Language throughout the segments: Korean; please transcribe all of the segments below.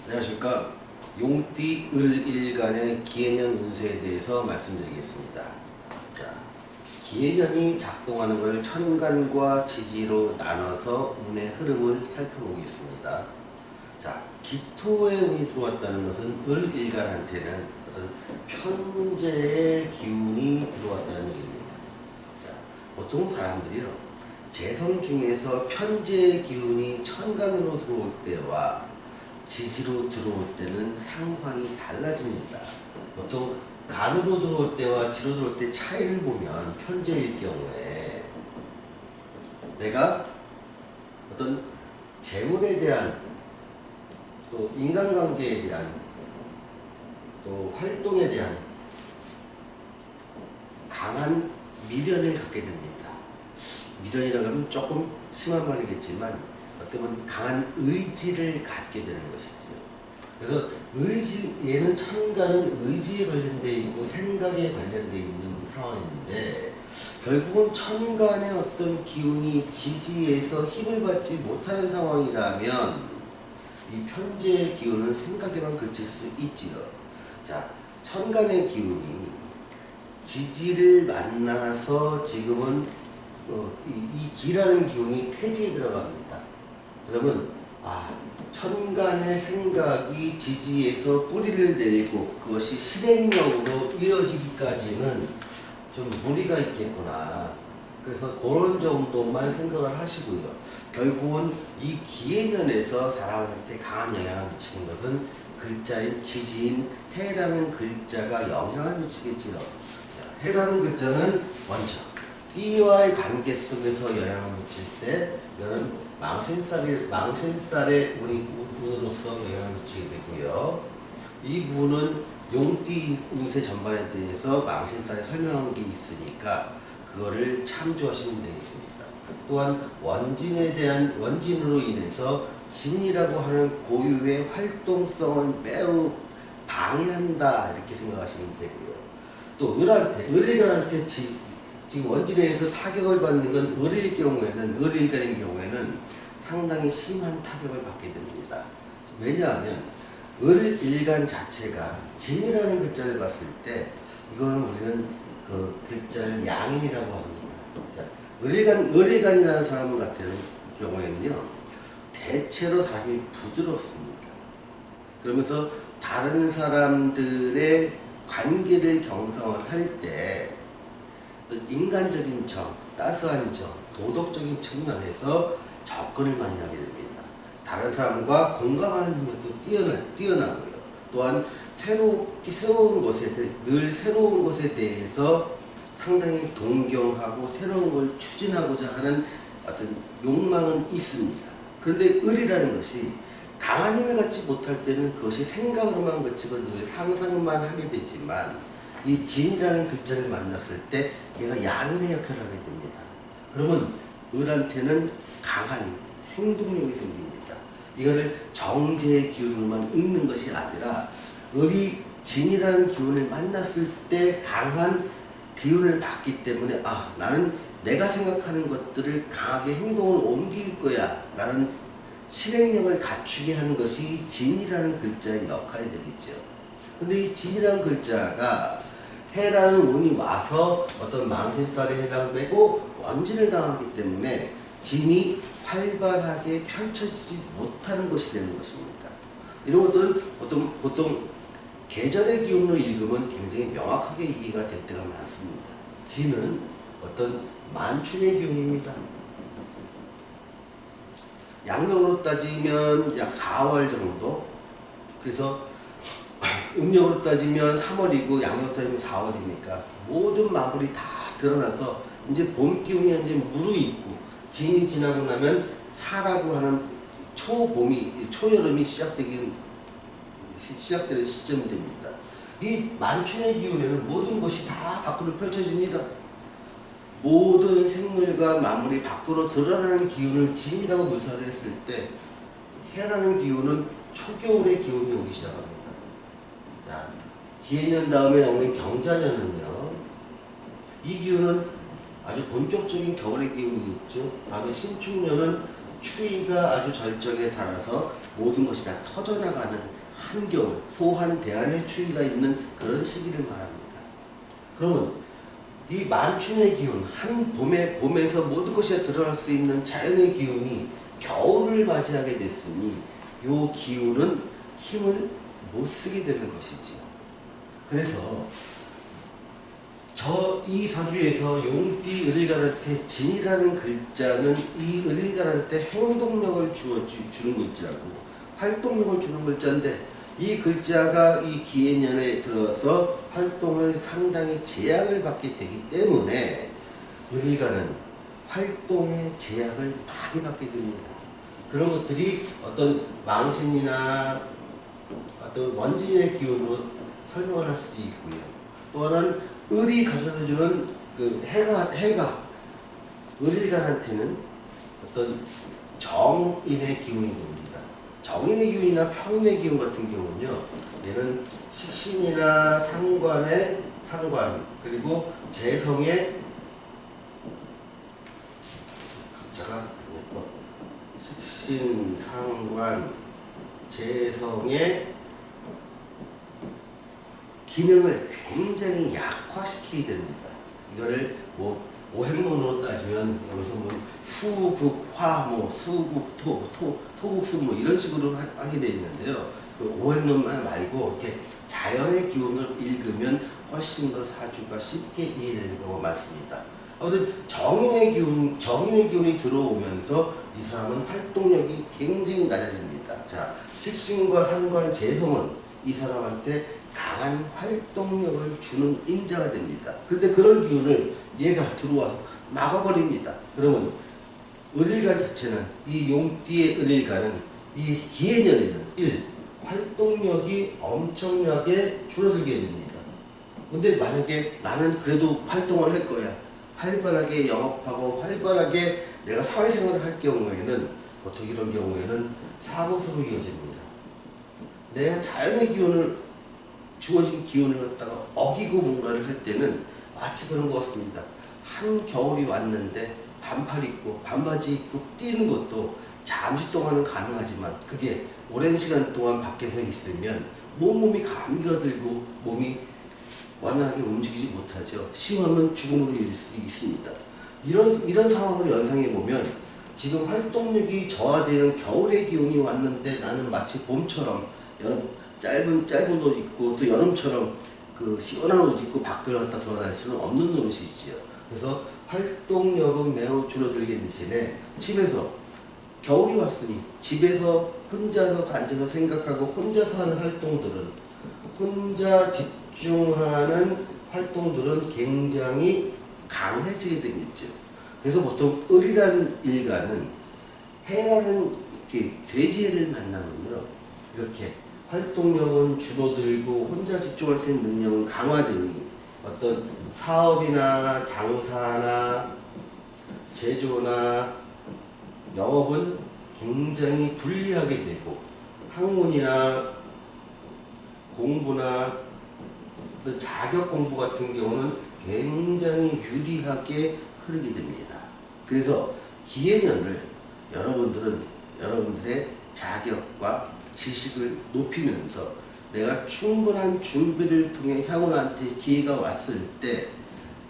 안녕하십니까. 용띠 을일간의 기해년 운세에 대해서 말씀드리겠습니다. 자, 기해년이 작동하는 것을 천간과 지지로 나눠서 운의 흐름을 살펴보겠습니다. 자, 기토의 운이 들어왔다는 것은 을일간한테는 어떤 편재의 기운이 들어왔다는 얘기입니다. 자, 보통 사람들이요, 재성 중에서 편재의 기운이 천간으로 들어올 때와 지지로 들어올 때는 상황이 달라집니다. 보통 간으로 들어올 때와 지로 들어올 때 차이를 보면, 편재일 경우에 내가 어떤 재물에 대한, 또 인간관계에 대한, 또 활동에 대한 강한 미련을 갖게 됩니다. 미련이라고 하면 조금 심한 말이겠지만 어떻게 보면 강한 의지를 갖게 되는 것이죠. 그래서 얘는 천간은 의지에 관련되어 있고 생각에 관련되어 있는 상황인데, 결국은 천간의 어떤 기운이 지지에서 힘을 받지 못하는 상황이라면 이 편재의 기운은 생각에만 그칠 수 있지요. 자, 천간의 기운이 지지를 만나서 지금은 이 기라는 기운이 태지에 들어갑니다. 그러면 천간의 생각이 지지에서 뿌리를 내리고 그것이 실행력으로 이어지기까지는 좀 무리가 있겠구나. 그래서 그런 정도만 생각을 하시고요. 결국은 이 기해년에서 사람한테 강한 영향을 미치는 것은 글자인 지지인 해라는 글자가 영향을 미치겠지요. 자, 해라는 글자는 먼저 띠와의 관계 속에서 영향을 미칠 때 이런 망신살의 운으로서 영향을 미치게 되고요. 이 부분은 용띠 운세 전반에 대해서 망신살에 설명한 게 있으니까 그거를 참조하시면 되겠습니다. 또한 원진으로 인해서 진이라고 하는 고유의 활동성을 매우 방해한다, 이렇게 생각하시면 되고요. 또 을일간한테 지금 원진에 의해서 타격을 받는 건 을일간의 경우에는 상당히 심한 타격을 받게 됩니다. 왜냐하면 을일간 자체가 진이라는 글자를 봤을 때 이거는 우리는 그 글자를 양인이라고 합니다. 자, 을일간이라는 사람 같은 경우에는요, 대체로 사람이 부드럽습니다. 그러면서 다른 사람들의 관계를 경성을 할 때 인간적인 정, 따스한 정, 도덕적인 측면에서 접근을 많이 하게 됩니다. 다른 사람과 공감하는 능력도 뛰어나고요. 또한 새로운 것에 대해서 상당히 동경하고 새로운 걸 추진하고자 하는 어떤 욕망은 있습니다. 그런데 을이라는 것이 강한 힘을 갖지 못할 때는 그것이 생각으로만 그치고 늘 상상만 하게 되지만, 이 진이라는 글자를 만났을 때 얘가 양인의 역할을 하게 됩니다. 그러면 을한테는 강한 행동력이 생깁니다. 이거를 정제의 기운으로만 읽는 것이 아니라 을이 진이라는 기운을 만났을 때 강한 기운을 받기 때문에 나는 내가 생각하는 것들을 강하게 행동으로 옮길 거야 라는 실행력을 갖추게 하는 것이 진이라는 글자의 역할이 되겠죠. 근데 이 진이라는 글자가 해라는 운이 와서 어떤 망신살에 해당되고 원진을 당하기 때문에 진이 활발하게 펼쳐지지 못하는 것이 되는 것입니다. 이런 것들은 보통 계절의 기운으로 읽으면 굉장히 명확하게 이해가 될 때가 많습니다. 진은 어떤 만춘의 기운입니다. 양력으로 따지면 약 4월 정도, 그래서 음력으로 따지면 3월이고 양력으로 따지면 4월이니까 모든 마블이 다 드러나서 이제 봄 기운이 이제 무르익고 진이 지나고 나면 사라고 하는 초여름이 시작되는 시점이 됩니다. 이 만춘의 기운에는 모든 것이 다 밖으로 펼쳐집니다. 모든 생물과 만물이 밖으로 드러나는 기운을 진이라고 묘사를 했을 때, 해라는 기운은 초겨울의 기운이 오기 시작합니다. 자, 기해년 다음에 오는 경자년은요, 이 기운은 아주 본격적인 겨울의 기운이 있죠. 다음에 신축년은 추위가 아주 절정에 달아서 모든 것이 다 터져나가는 한겨울, 소한 대한의 추위가 있는 그런 시기를 말합니다. 그러면 이 만춘의 기운, 한 봄에서 모든 것이 드러날 수 있는 자연의 기운이 겨울을 맞이하게 됐으니 이 기운은 힘을 못 쓰게 되는 것이지요. 그래서 이 사주에서 용띠 을일간한테 진이라는 글자는 이 을일간한테 행동력을 주는 글자고 활동력을 주는 글자인데, 이 글자가 이 기해년에 들어서 활동을 상당히 제약을 받게 되기 때문에 을일간은 활동의 제약을 많이 받게 됩니다. 그런 것들이 어떤 망신이나 어떤 원진의 기운으로 설명을 할 수도 있고요. 또 하나는 을이 가져다주는 그 해가 을일간한테는 어떤 정인의 기운이 됩니다. 정인의 기운이나 평인의 기운 같은 경우는요, 얘는 식신이나 상관의 상관, 그리고 재성의 글자가 식신, 상관, 재성의 기능을 굉장히 약화시키게 됩니다. 이거를 뭐 오행론으로 따지면 여기서 뭐 수국화, 토국수 이런 식으로 하게 돼 있는데요. 그 오행론만 말고 이렇게 자연의 기운을 읽으면 훨씬 더 사주가 쉽게 이해되는 경우가 많습니다. 아무튼 정인의 기운이 들어오면서 이 사람은 활동력이 굉장히 낮아집니다. 자, 식신과 상관, 재성은 이 사람한테 강한 활동력을 주는 인자가 됩니다. 근데 그런 기운을 얘가 들어와서 막아버립니다. 그러면 을일간 자체는, 이 용띠의 을일간은 이 기해년에는 활동력이 엄청나게 줄어들게 됩니다. 근데 만약에 나는 그래도 활동을 할 거야, 활발하게 영업하고 활발하게 내가 사회생활을 할 경우에는 보통 이런 경우에는 사고수로 이어집니다. 내 자연의 기운을 주어진 기운을 갖다가 어기고 뭔가를 할 때는 마치 그런 것 같습니다. 한겨울이 왔는데 반팔 입고 반바지 입고 뛰는 것도 잠시 동안은 가능하지만 그게 오랜 시간 동안 밖에서 있으면 몸이 감기가 들고 몸이 원활하게 움직이지 못하죠. 심하면 죽음으로 이을 수 있습니다. 이런 상황을 연상해 보면 지금 활동력이 저하되는 겨울의 기운이 왔는데 나는 마치 봄처럼 짧은 옷 입고 또 여름처럼 그 시원한 옷 입고 밖을 갖다 돌아다닐 수는 없는 노릇이지요. 그래서 활동력은 매우 줄어들게 대신에 집에서 겨울이 왔으니 집에서 혼자서 앉아서 생각하고 혼자서 하는 활동들은, 혼자 집중하는 활동들은 굉장히 강해지게 되겠죠. 그래서 보통 을이라는 일간은 해라는 돼지해를 만나면요, 이렇게 활동력은 줄어들고 혼자 집중할 수 있는 능력은 강화되니 어떤 사업이나 장사나 제조나 영업은 굉장히 불리하게 되고, 학문이나 공부나 자격 공부 같은 경우는 굉장히 유리하게 흐르게 됩니다. 그래서 기해년을 여러분들은 여러분들의 자격과 지식을 높이면서 내가 충분한 준비를 통해 향후한테 기회가 왔을 때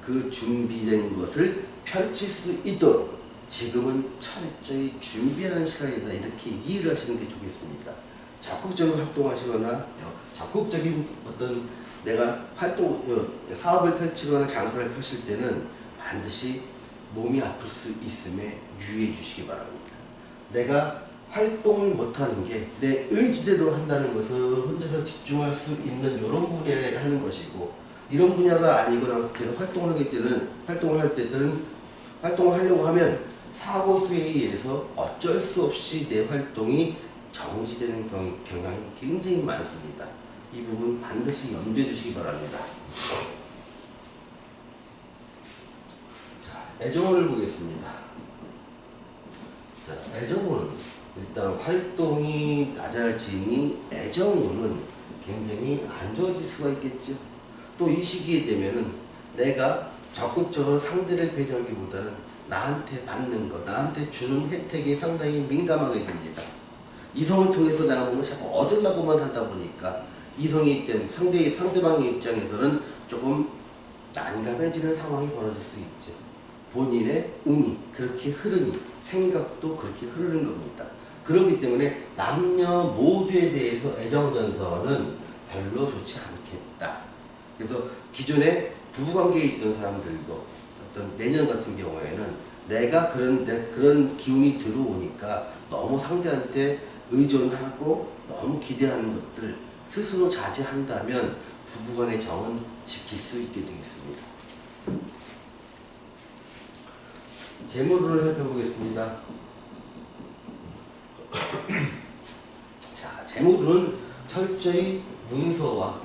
그 준비된 것을 펼칠 수 있도록 지금은 철저히 준비하는 시간이다, 이렇게 이해를 하시는 게 좋겠습니다. 적극적으로 활동하시거나 적극적인 어떤 내가 사업을 펼치거나 장사를 펼칠 때는 반드시 몸이 아플 수 있음에 유의해 주시기 바랍니다. 내가 활동을 못하는 게 내 의지대로 한다는 것은 혼자서 집중할 수 있는 이런 분야에 하는 것이고, 이런 분야가 아니거나 계속 활동을 할 때는 활동을 하려고 하면 사고수에 의해서 어쩔 수 없이 내 활동이 정지되는 경향이 굉장히 많습니다. 이 부분 반드시 염두해 주시기 바랍니다. 자, 애정운을 보겠습니다. 자, 애정운은 일단 활동이 낮아지니 애정운은 굉장히 안 좋아질 수가 있겠죠. 또 이 시기에 되면은 내가 적극적으로 상대를 배려하기보다는 나한테 받는 것, 나한테 주는 혜택에 상당히 민감하게 됩니다. 이성을 통해서 내가 뭔가 자꾸 얻으려고만 하다 보니까 이성의 입장, 상대방의 입장에서는 조금 난감해지는 상황이 벌어질 수 있죠. 본인의 운이 그렇게 흐르니 생각도 그렇게 흐르는 겁니다. 그렇기 때문에 남녀 모두에 대해서 애정전선은 별로 좋지 않겠다. 그래서 기존에 부부관계에 있던 사람들도 어떤 내년 같은 경우에는 내가 그런 기운이 들어오니까 너무 상대한테 의존하고 너무 기대하는 것들 스스로 자제한다면 부부간의 정은 지킬 수 있게 되겠습니다. 재물을 살펴보겠습니다. 자, 재물은 철저히 문서와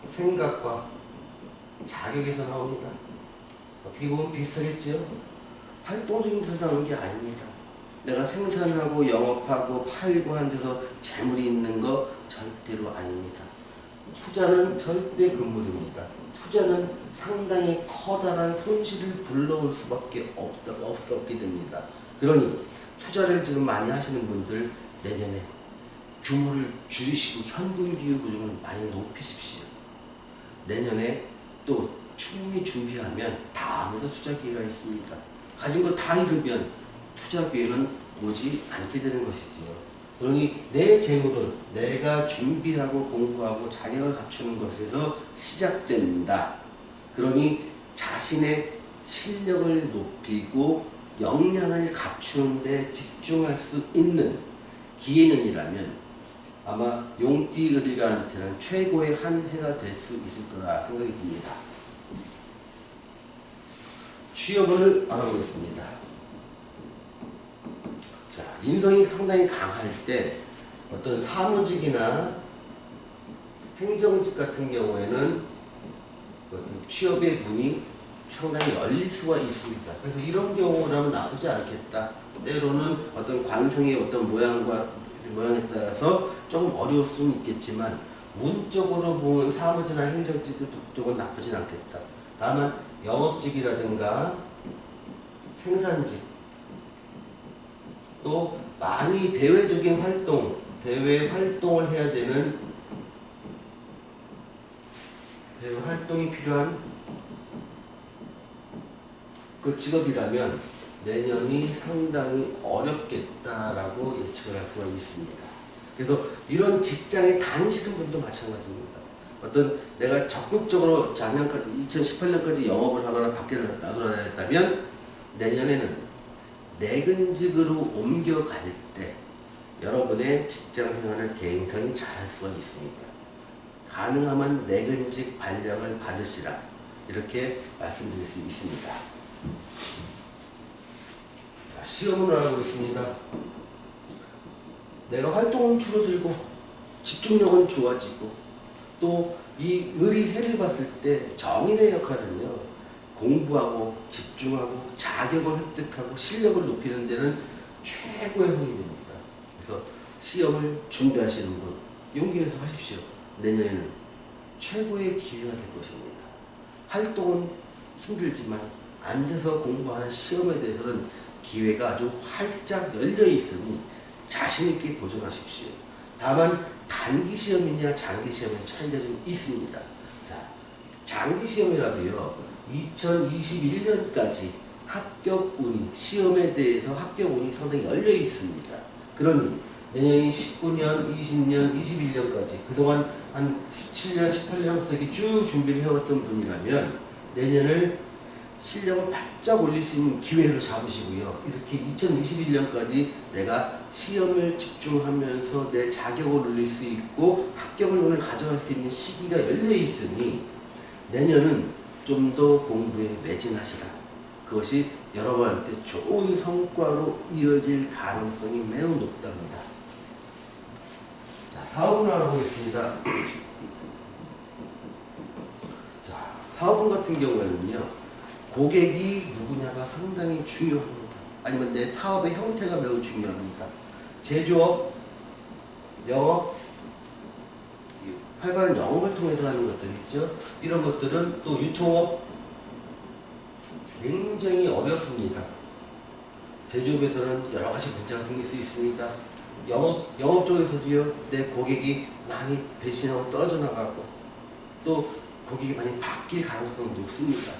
생각과 자격에서 나옵니다. 어떻게 보면 비슷하겠죠? 활동적인 데서 나오는 게 아닙니다. 내가 생산하고 영업하고 팔고 한 데서 재물이 있는 거 절대로 아닙니다. 투자는 절대 금물입니다. 투자는 상당히 커다란 손실을 불러올 수밖에 없게 됩니다. 그러니 투자를 지금 많이 하시는 분들 내년에 규모를 줄이시고 현금 기여 비중을 많이 높이십시오. 내년에 또 충분히 준비하면 다음에도 투자 기회가 있습니다. 가진 거 다 잃으면 투자 기회는 오지 않게 되는 것이지요. 그러니 내 재물은 내가 준비하고 공부하고 자격을 갖추는 것에서 시작된다. 그러니 자신의 실력을 높이고 역량을 갖추는 데 집중할 수 있는 기해년이라면 아마 용띠 을간한테는 최고의 한 해가 될 수 있을 거라 생각이 듭니다. 취업을 알아보겠습니다. 자, 인성이 상당히 강할 때 어떤 사무직이나 행정직 같은 경우에는 어떤 취업의 문이 상당히 열릴 수가 있습니다. 그래서 이런 경우라면 나쁘지 않겠다. 때로는 어떤 관성의 어떤 모양에 따라서 조금 어려울 수는 있겠지만 운적으로 보면 사무직이나 행정직 쪽은 나쁘진 않겠다. 다만 영업직이라든가 생산직 또 많이 대외적인 대외 활동을 해야 되는 대외 활동이 필요한 그 직업이라면 내년이 상당히 어렵겠다라고 예측을 할 수가 있습니다. 그래서 이런 직장에 다니시는 분도 마찬가지입니다. 어떤 내가 적극적으로 작년까지 2018년까지 영업을 하거나 밖에 나돌아다녔다면 내년에는 내근직으로 옮겨갈 때 여러분의 직장 생활을 굉장히 잘할 수가 있습니다. 가능하면 내근직 발령을 받으시라 이렇게 말씀드릴 수 있습니다. 자, 시험을 알아보겠습니다. 내가 활동은 줄어들고 집중력은 좋아지고 또 이 을이 해를 봤을 때 정인의 역할은요 공부하고 집중하고 자격을 획득하고 실력을 높이는 데는 최고의 힘이 됩니다. 그래서 시험을 준비하시는 분 용기 내서 하십시오. 내년에는 최고의 기회가 될 것입니다. 활동은 힘들지만 앉아서 공부하는 시험에 대해서는 기회가 아주 활짝 열려 있으니 자신 있게 도전하십시오. 다만 단기 시험이냐 장기 시험의 차이가 좀 있습니다. 자, 장기 시험이라도요 2021년까지 합격운이 시험에 대해서 합격운이 상당히 열려 있습니다. 그러니 내년이 19년, 20년, 21년까지 그동안 한 17년, 18년부터 이렇게 쭉 준비를 해왔던 분이라면 내년을 실력을 바짝 올릴 수 있는 기회를 잡으시고요. 이렇게 2021년까지 내가 시험을 집중하면서 내 자격을 올릴 수 있고 합격을 오늘 가져갈 수 있는 시기가 열려 있으니 내년은 좀 더 공부에 매진하시라. 그것이 여러분한테 좋은 성과로 이어질 가능성이 매우 높답니다. 자, 사업을 알아보겠습니다. 자, 사업은 같은 경우에는요. 고객이 누구냐가 상당히 중요합니다. 아니면 내 사업의 형태가 매우 중요합니다. 제조업, 영업, 활발한 영업을 통해서 하는 것들 있죠. 이런 것들은 또 유통업 굉장히 어렵습니다. 제조업에서는 여러 가지 문제가 생길 수 있습니다. 영업 쪽에서도요, 내 고객이 많이 배신하고 떨어져 나가고, 또 고객이 많이 바뀔 가능성은 높습니다.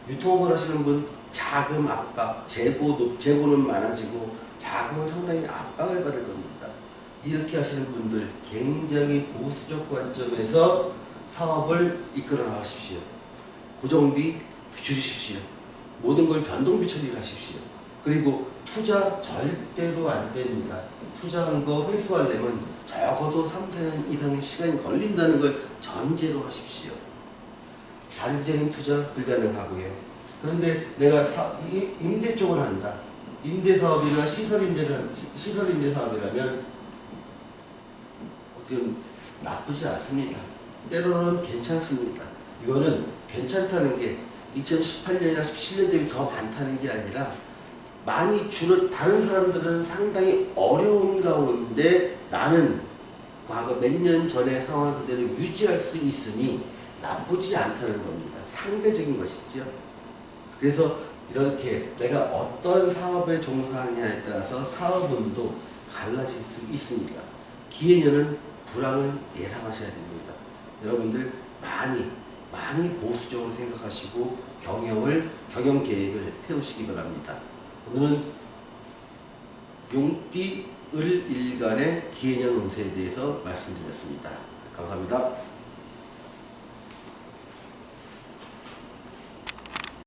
유통업을 하시는 분, 자금 압박, 재고는 많아지고, 자금은 상당히 압박을 받을 겁니다. 이렇게 하시는 분들, 굉장히 보수적 관점에서 사업을 이끌어 나가십시오. 고정비 줄이십시오. 모든 걸 변동비 처리를 하십시오. 그리고 투자 절대로 안 됩니다. 투자한 거 회수하려면 적어도 3, 4년 이상의 시간이 걸린다는 걸 전제로 하십시오. 단기적인 투자 불가능하고요. 그런데 내가 임대 쪽을 한다. 임대 사업이나 시설임대 사업이라면 어떻게 나쁘지 않습니다. 때로는 괜찮습니다. 이거는 괜찮다는 게 2018년이나 17년 대비 더 많다는 게 아니라 많이 다른 사람들은 상당히 어려운 가운데 나는 과거 몇 년 전의 상황 그대로 유지할 수 있으니 나쁘지 않다는 겁니다. 상대적인 것이죠. 그래서 이렇게 내가 어떤 사업에 종사하느냐에 따라서 사업운도 갈라질 수 있습니다. 기해년은 불황을 예상하셔야 됩니다. 여러분들 많이 보수적으로 생각하시고 경영 계획을 세우시기 바랍니다. 오늘은 용띠 을 일간의 기해년 운세에 대해서 말씀드렸습니다. 감사합니다.